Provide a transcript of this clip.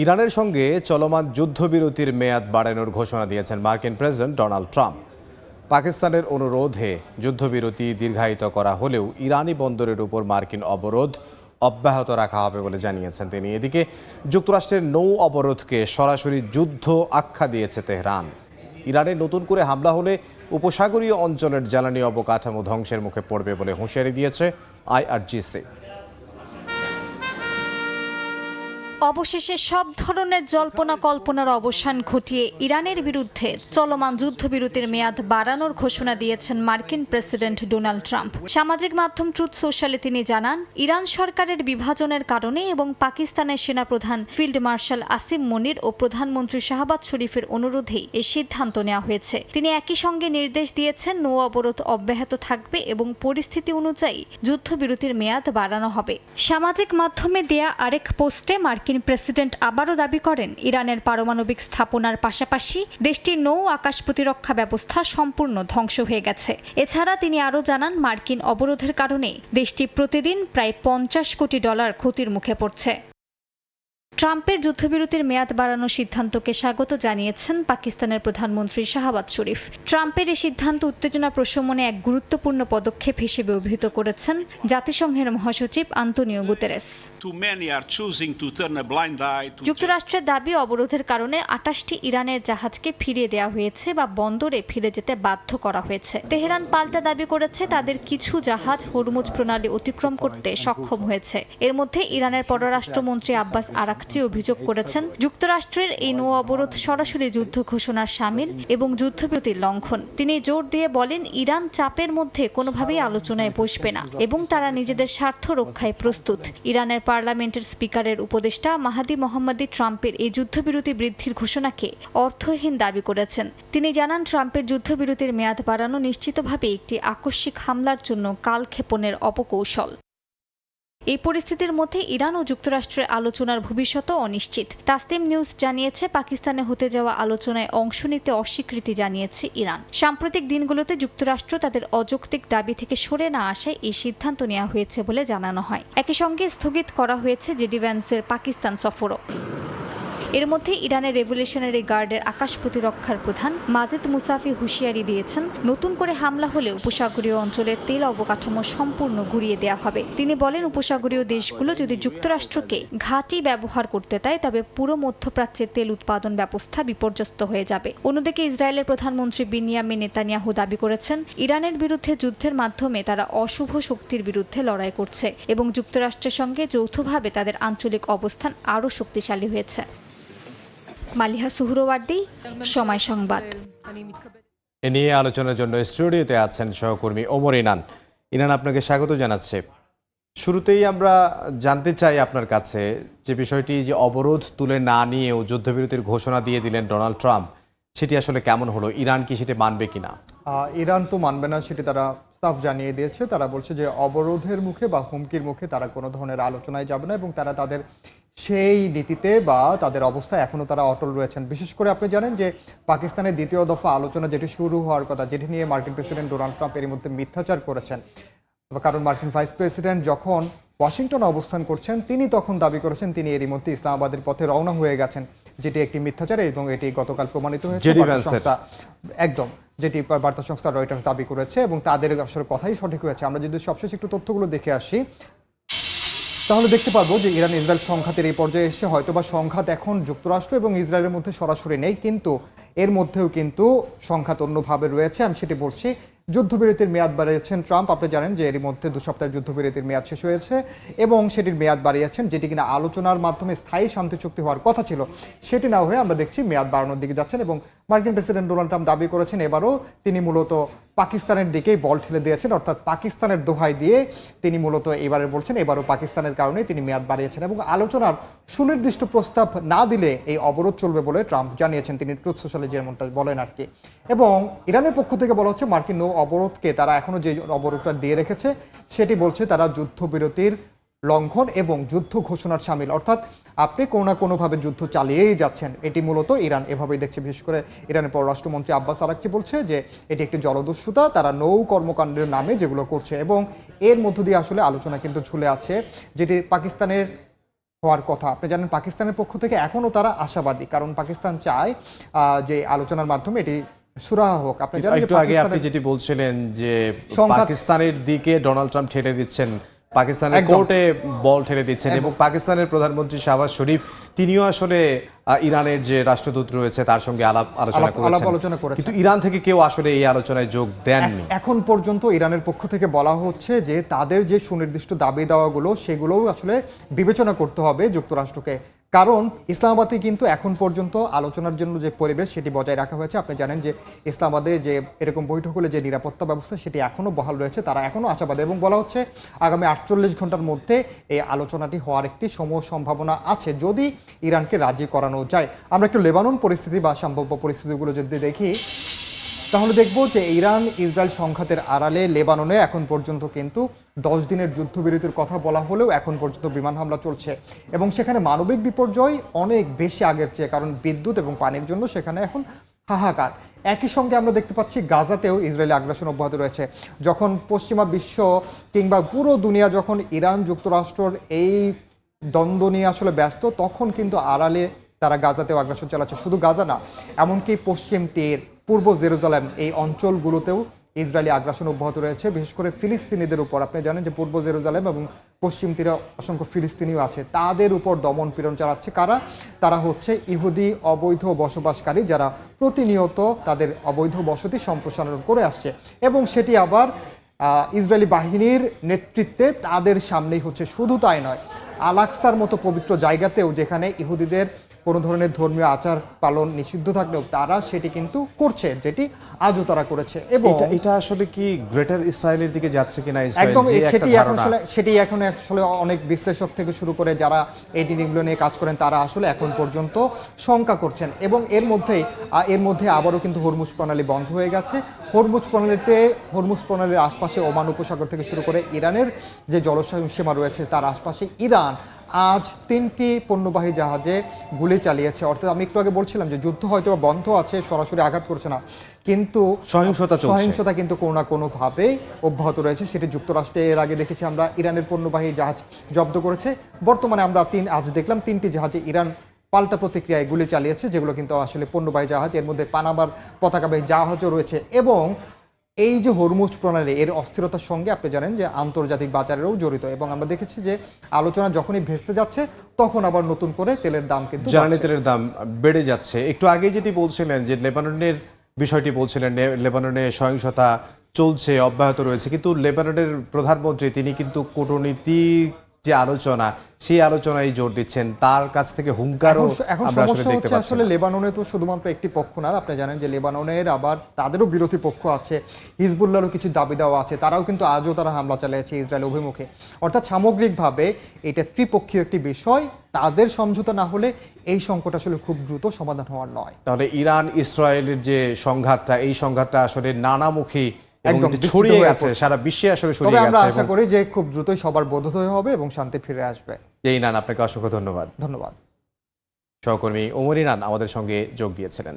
ইরানের সঙ্গে চলমান যুদ্ধবিরতির মেয়াদ বাড়ানোর ঘোষণা দিয়েছেন মার্কিন প্রেসিডেন্ট ডোনাল্ড ট্রাম্প। পাকিস্তানের অনুরোধে যুদ্ধবিরতি দীর্ঘায়িত করা হলেও ইরানি বন্দরের উপর মার্কিন অবরোধ অব্যাহত রাখা হবে বলে জানিয়েছেন তিনি। এদিকে যুক্তরাষ্ট্রের নৌ অবরোধকে সরাসরি যুদ্ধ আখ্যা দিয়েছে তেহরান। ইরানে নতুন করে হামলা হলে উপসাগরীয় অঞ্চলের জ্বালানি অবকাঠামো ধ্বংসের মুখে পড়বে বলে হুঁশিয়ারি দিয়েছে আইআরজিসি। অবশেষে সব ধরনের জল্পনা কল্পনার অবসান ঘটিয়ে ইরানের বিরুদ্ধে চলমান যুদ্ধবিরতির মেয়াদ বাড়ানোর ঘোষণা দিয়েছেন মার্কিন প্রেসিডেন্ট ডোনাল্ড ট্রাম্প। সামাজিক মাধ্যম ট্রুথ সোশ্যালে তিনি জানান, ইরান সরকারের বিভাজনের কারণে এবং পাকিস্তানের সেনাপ্রধান ফিল্ড মার্শাল আসিম মনির ও প্রধানমন্ত্রী শাহবাজ শরীফের অনুরোধেই এই সিদ্ধান্ত নেওয়া হয়েছে। তিনি একই সঙ্গে নির্দেশ দিয়েছেন নৌ অবরোধ অব্যাহত থাকবে এবং পরিস্থিতি অনুযায়ী যুদ্ধবিরতির মেয়াদ বাড়ানো হবে। সামাজিক মাধ্যমে দেয়া আরেক পোস্টে মার্কিন প্রেসিডেন্ট আবারও দাবি করেন, ইরানের পারমাণবিক স্থাপনার পাশাপাশি দেশটির নৌ আকাশ প্রতিরক্ষা ব্যবস্থা সম্পূর্ণ ধ্বংস হয়ে গেছে। এছাড়া তিনি আরও জানান, মার্কিন অবরোধের কারণে দেশটি প্রতিদিন প্রায় $50 কোটি ক্ষতির মুখে পড়ছে। ট্রাম্পের যুদ্ধবিরতির মেয়াদ বাড়ানোর সিদ্ধান্তকে স্বাগত জানিয়েছেন পাকিস্তানের প্রধানমন্ত্রী শাহবাজ শরীফ। ট্রাম্পের এই সিদ্ধান্ত উত্তেজনা প্রশমনে এক গুরুত্বপূর্ণ পদক্ষেপ হিসেবে অভিহিত করেছেন জাতিসংঘের মহাসচিব আন্তোনিও গুতেরেস। যুক্তরাষ্ট্রের দাবি, অবরোধের কারণে 28টি ইরানের জাহাজকে ফিরিয়ে দেওয়া হয়েছে বা বন্দরে ফিরে যেতে বাধ্য করা হয়েছে। তেহরান পাল্টা দাবি করেছে তাদের কিছু জাহাজ হরমুজ প্রণালী অতিক্রম করতে সক্ষম হয়েছে। এর মধ্যে ইরানের পররাষ্ট্রমন্ত্রী আব্বাস আরাকচি অভিযোগ করেছেন, যুক্তরাষ্ট্রের এই নৌ অবরোধ সরাসরি যুদ্ধ ঘোষণার শামিল এবং যুদ্ধবিরতির লঙ্ঘন। তিনি জোর দিয়ে বলেন, ইরান চাপের মধ্যে কোনোভাবেই আলোচনায় বসবে না এবং তারা নিজেদের স্বার্থ রক্ষায় প্রস্তুত। ইরানের পার্লামেন্টের স্পিকারের উপদেষ্টা মাহাদি মোহাম্মদী ট্রাম্পের এই যুদ্ধবিরতি বৃদ্ধির ঘোষণাকে অর্থহীন দাবি করেছেন। তিনি জানান, ট্রাম্পের যুদ্ধবিরতির মেয়াদ বাড়ানো নিশ্চিতভাবে একটি আকস্মিক হামলার জন্য কালক্ষেপণের অপকৌশল। এই পরিস্থিতির মধ্যে ইরান ও যুক্তরাষ্ট্রের আলোচনার ভবিষ্যৎও অনিশ্চিত। তাসনিম নিউজ জানিয়েছে, পাকিস্তানে হতে যাওয়া আলোচনায় অংশ নিতে অস্বীকৃতি জানিয়েছে ইরান। সাম্প্রতিক দিনগুলোতে যুক্তরাষ্ট্র তাদের অযৌক্তিক দাবি থেকে সরে না আসায় এই সিদ্ধান্ত নেওয়া হয়েছে বলে জানানো হয়। একই সঙ্গে স্থগিত করা হয়েছে জেডি ভ্যান্সের পাকিস্তান সফরও। এর মধ্যে ইরানের রেভলিউশনারি গার্ডের আকাশ প্রতিরক্ষার প্রধান মাজিদ মুসাফি হুঁশিয়ারি দিয়েছেন, নতুন করে হামলা হলে উপসাগরীয় অঞ্চলের তেল অবকাঠামো সম্পূর্ণ গুঁড়িয়ে দেওয়া হবে। তিনি বলেন, উপসাগরীয় দেশগুলো যদি যুক্তরাষ্ট্রকে ঘাঁটি ব্যবহার করতে দেয় তবে পুরো মধ্যপ্রাচ্যের তেল উৎপাদন ব্যবস্থা বিপর্যস্ত হয়ে যাবে। অন্যদিকে ইসরায়েলের প্রধানমন্ত্রী বিনিয়ামিন নেতানিয়াহু দাবি করেছেন, ইরানের বিরুদ্ধে যুদ্ধের মাধ্যমে তারা অশুভ শক্তির বিরুদ্ধে লড়াই করছে এবং যুক্তরাষ্ট্রের সঙ্গে যৌথভাবে তাদের আঞ্চলিক অবস্থান আরও শক্তিশালী হয়েছে। মালিহা সুহরওয়ার্দী, সময় সংবাদ। এ নিয়ে আলোচনার জন্য স্টুডিওতে আছেন সহকর্মী ওমর ইনান। ইনান, আপনাকে স্বাগত জানাচ্ছে। শুরুতেই আমরা জানতে চাই আপনার কাছে যে বিষয়টি, যে অবরোধ তুলে না নিয়েও যুদ্ধবিরতির ঘোষণা দিয়ে দিলেন ডোনাল্ড ট্রাম্প, সেটি আসলে কেমন হলো? ইরান কি সেটি মানবে কিনা? ইরান তো মানবে না, সেটি তারা সাফ জানিয়ে দিয়েছে। তারা বলছে যে অবরোধের মুখে বা হুমকির মুখে তারা কোনো ধরনের আলোচনায় যাবে না এবং তারা তাদের সেই নীতিতে বা তাদের অবস্থায় এখনও তারা অটল রয়েছেন। বিশেষ করে আপনি জানেন যে পাকিস্তানের দ্বিতীয় দফা আলোচনা যেটি শুরু হওয়ার কথা, যেটি নিয়ে মার্কিন প্রেসিডেন্ট ডোনাল্ড ট্রাম্প এর মধ্যে মিথ্যাচার করেছেন। কারণ মার্কিন ভাইস প্রেসিডেন্ট যখন ওয়াশিংটনে অবস্থান করছেন, তিনি তখন দাবি করেছেন তিনি এরই মধ্যে ইসলামাবাদের পথে রওনা হয়ে গেছেন, যেটি একটি মিথ্যাচার এবং এটি গতকাল প্রমাণিত হয়েছে। একদম, যেটি বার্তা সংস্থা রয়টার্স দাবি করেছে এবং তাদের আসলে কথাই সঠিক হয়েছে। আমরা যদি সবশেষ একটু তথ্যগুলো দেখে আসি, তাহলে দেখতে পারবো যে ইরান ইসরায়েল সংঘাতের এই পর্যায়ে এসে হয়তোবা সংঘাত এখন যুক্তরাষ্ট্র এবং ইসরায়েলের মধ্যে সরাসরি নেই, কিন্তু এর মধ্যেও কিন্তু সংঘাত অন্যভাবে রয়েছে। আমি সেটি বলছি, যুদ্ধবিরতির মেয়াদ বাড়িয়েছেন ট্রাম্প। আপনি জানেন যে এরই মধ্যে 2 সপ্তাহের যুদ্ধবিরতির মেয়াদ শেষ হয়েছে এবং সেটির মেয়াদ বাড়িয়েছেন, যেটি কিনা আলোচনার মাধ্যমে স্থায়ী শান্তি চুক্তি হওয়ার কথা ছিল, সেটি না হয়ে আমরা দেখছি মেয়াদ বাড়ানোর দিকে যাচ্ছেন। এবং মার্কিন প্রেসিডেন্ট ডোনাল্ড ট্রাম্প দাবি করেছেন এবারও তিনি মূলত পাকিস্তানের দিকেই বল ঠেলে দিয়েছেন, অর্থাৎ পাকিস্তানের দোহাই দিয়ে তিনি মূলত এবারে বলছেন এবারও পাকিস্তানের কারণে তিনি মেয়াদ বাড়িয়েছেন এবং আলোচনার সুনির্দিষ্ট প্রস্তাব না দিলে এই অবরোধ চলবে বলে ট্রাম্প জানিয়েছেন। তিনি ট্রুথ সোশ্যালে যেমনটা বলেন আর কি। এবং ইরানের পক্ষ থেকে বলা হচ্ছে মার্কিন নৌ অবরোধকে তারা এখনো যে অবরোধটা দিয়ে রেখেছে সেটি বলছে তারা যুদ্ধবিরতির লঙ্ঘন এবং যুদ্ধ ঘোষণার শামিল, অর্থাৎ আপনি কোনো না কোনোভাবে যুদ্ধ চালিয়েই যাচ্ছেন। এটি মূলত ইরান এভাবেই দেখছে। বিশেষ করে ইরানের পররাষ্ট্রমন্ত্রী আব্বাস আরাকচি বলছে যে এটি একটি জলদস্যুতা, তারা নৌ কর্মকাণ্ডের নামে যেগুলো করছে এবং এর মধ্য দিয়ে আসলে আলোচনা কিন্তু ঝুলে আছে, যেটি পাকিস্তানের হওয়ার কথা। আপনি জানেন পাকিস্তানের পক্ষ থেকে এখনো তারা আশাবাদী, কারণ পাকিস্তান চায় যে আলোচনার মাধ্যমে এটি সুরাহা হোক। আপনি জানেন একটু আগে আপনি যেটি বলছিলেন যে পাকিস্তানের দিকে ডোনাল্ড ট্রাম্প ঠেলে দিচ্ছেন, পাকিস্তানের কোর্টে বল ঠেলে দিচ্ছেন, এবং পাকিস্তানের প্রধানমন্ত্রী শাহবাজ শরীফ তিনিও আসলে ইরানের যে রাষ্ট্রদূত রয়েছে তার সঙ্গে আলোচনা করেছেন, কিন্তু ইরান থেকে কেউ আসলে এই আলোচনায় যোগ দেননি। এখন পর্যন্ত ইরানের পক্ষ থেকে বলা হচ্ছে যে তাদের যে সুনির্দিষ্ট দাবি দাওয়াগুলো সেগুলোও আসলে বিবেচনা করতে হবে যুক্তরাষ্ট্রকে, কারণ ইসলামাবাদে কিন্তু এখন পর্যন্ত আলোচনার জন্য যে পরিবেশ সেটি বজায় রাখা হয়েছে। আপনি জানেন যে ইসলামাবাদে যে এরকম বৈঠক হলে যে নিরাপত্তা ব্যবস্থা সেটি এখনো বহাল রয়েছে, তারা এখনো আশাবাদী, এবং বলা হচ্ছে আগামী 48 ঘন্টার মধ্যে এই আলোচনাটি হওয়ার একটি সম্ভাবনা আছে যদি ইরানকে রাজি করানো যায়। আমরা একটু লেবানন পরিস্থিতি বা সম্ভাব্য পরিস্থিতিগুলো যদি দেখি তাহলে দেখব যে ইরান ইসরায়েল সংঘাতের আড়ালে লেবাননে এখন পর্যন্ত কিন্তু 10 দিনের যুদ্ধবিরতির কথা বলা হলেও এখন পর্যন্ত বিমান হামলা চলছে, এবং সেখানে মানবিক বিপর্যয় অনেক বেশি আগের চেয়ে, কারণ বিদ্যুৎ এবং পানির জন্য সেখানে এখন হাহাকার। একই সঙ্গে আমরা দেখতে পাচ্ছি গাজাতেও ইসরায়েলি আগ্রাসন অব্যাহত রয়েছে। যখন পশ্চিমা বিশ্ব কিংবা পুরো দুনিয়া যখন ইরান যুক্তরাষ্ট্রের এই দ্বন্দ্ব নিয়ে আসলে ব্যস্ত, তখন কিন্তু আড়ালে তারা গাজাতেও আগ্রাসন চালাচ্ছে। শুধু গাজা না, এমনকি পশ্চিম তীর, পূর্ব জেরুজালেম এই অঞ্চলগুলোতেও ইসরায়েলি আগ্রাসন অব্যাহত রয়েছে, বিশেষ করে ফিলিস্তিনিদের উপর। আপনি জানেন যে পূর্ব জেরুজালেম এবং পশ্চিম তীরে অসংখ্য ফিলিস্তিনিও আছে, তাদের উপর দমন পীড়ন চালাচ্ছে কারা? তারা হচ্ছে ইহুদি অবৈধ বসবাসকারী, যারা প্রতিনিয়ত তাদের অবৈধ বসতি সম্প্রসারণ করে আসছে, এবং সেটি আবার ইসরায়েলি বাহিনীর নেতৃত্বে তাদের সামনেই হচ্ছে। শুধু তাই নয়, আল আকসার মতো পবিত্র জায়গাতেও যেখানে ইহুদিদের কোনো ধরনের ধর্মীয় আচার পালন নিষিদ্ধ থাকলেও তারা সেটি কিন্তু করছে, যেটি আজও তারা করেছে। এবং এটা আসলে কি গ্রেটার ইসরায়েলের দিকে যাচ্ছে কিনা একদম সেটি এখন আসলে অনেক বিশ্লেষক থেকে শুরু করে যারা এই জিনিসগুলো নিয়ে কাজ করেন তারা আসলে এখন পর্যন্ত শঙ্কা করছেন। এবং এর মধ্যে আবারও কিন্তু হরমুজ প্রণালী বন্ধ হয়ে গেছে। হরমুজ প্রণালীর আশপাশে ওমান উপসাগর থেকে শুরু করে ইরানের যে জলসীমা রয়েছে তার আশপাশে ইরান আজ 3টি পণ্যবাহী জাহাজে গুলি চালিয়েছে। অর্থাৎ আমি একটু আগে বলছিলাম যে যুদ্ধ হয়তো বন্ধ আছে, সরাসরি আঘাত করছে না, কিন্তু সহিংসতা কিন্তু কোনো না কোনোভাবেই অব্যাহত রয়েছে। সেটি যুক্তরাষ্ট্রে এর আগে দেখেছি আমরা ইরানের পণ্যবাহী জাহাজ জব্দ করেছে। বর্তমানে আমরা আজ দেখলাম 3টি জাহাজে ইরান পাল্টা প্রতিক্রিয়ায় গুলি চালিয়েছে, যেগুলো কিন্তু আসলে পণ্যবাহী জাহাজ। এর মধ্যে পানামার পতাকাবাহী জাহাজও রয়েছে। এবং এই যে হরমুজ প্রণালী এর অস্থিরতার সঙ্গে আপনি জানেন যে আন্তর্জাতিক বাজারেও জড়িত, এবং আমরা দেখেছি যে আলোচনা যখনই ভেস্তে যাচ্ছে তখন আবার নতুন করে তেলের দাম কিন্তু জ্বালানি তেলের দাম বেড়ে যাচ্ছে। একটু আগে যেটি বলছিলেন যে লেবাননের বিষয়টি বলছিলেন, লেবাননে সহিংসতা চলছে, অব্যাহত রয়েছে, কিন্তু লেবাননের প্রধানমন্ত্রী তিনি কিন্তু কূটনীতির যে আলোচনা সেই আলোচনায় জোর দিচ্ছেন, তার কাছ থেকে হুঙ্কারও আমরা আসলে দেখতে পাচ্ছি। আসলে লেবাননে তো শুধুমাত্র একটি পক্ষ না, আপনি জানেন যে লেবাননের আবার তাদেরও বিরোধী পক্ষ আছে, হিজবুল্লাহরও কিছু দাবি দেওয়া আছে, তারাও কিন্তু আজও তারা হামলা চালিয়েছে ইসরায়েল অভিমুখে। অর্থাৎ সামগ্রিকভাবে এটা ত্রিপক্ষীয় একটি বিষয়, তাদের সমঝোতা না হলে এই সংকট আসলে খুব দ্রুত সমাধান হওয়ার নয়। তাহলে ইরান ইসরায়েলের যে সংঘাতটা, এই সংঘাতটা আসলে নানামুখী একদম ছড়িয়ে গেছে, সারা বিশ্বে আসলে ছড়িয়ে গেছে। আমরা আশা করি যে খুব দ্রুতই সবার বোধোদয় হবে এবং শান্তি ফিরে আসবে। এই নান, আপনাকে অসংখ্য ধন্যবাদ। ধন্যবাদ। সহকর্মী ওমর ইরান আমাদের সঙ্গে যোগ দিয়েছিলেন।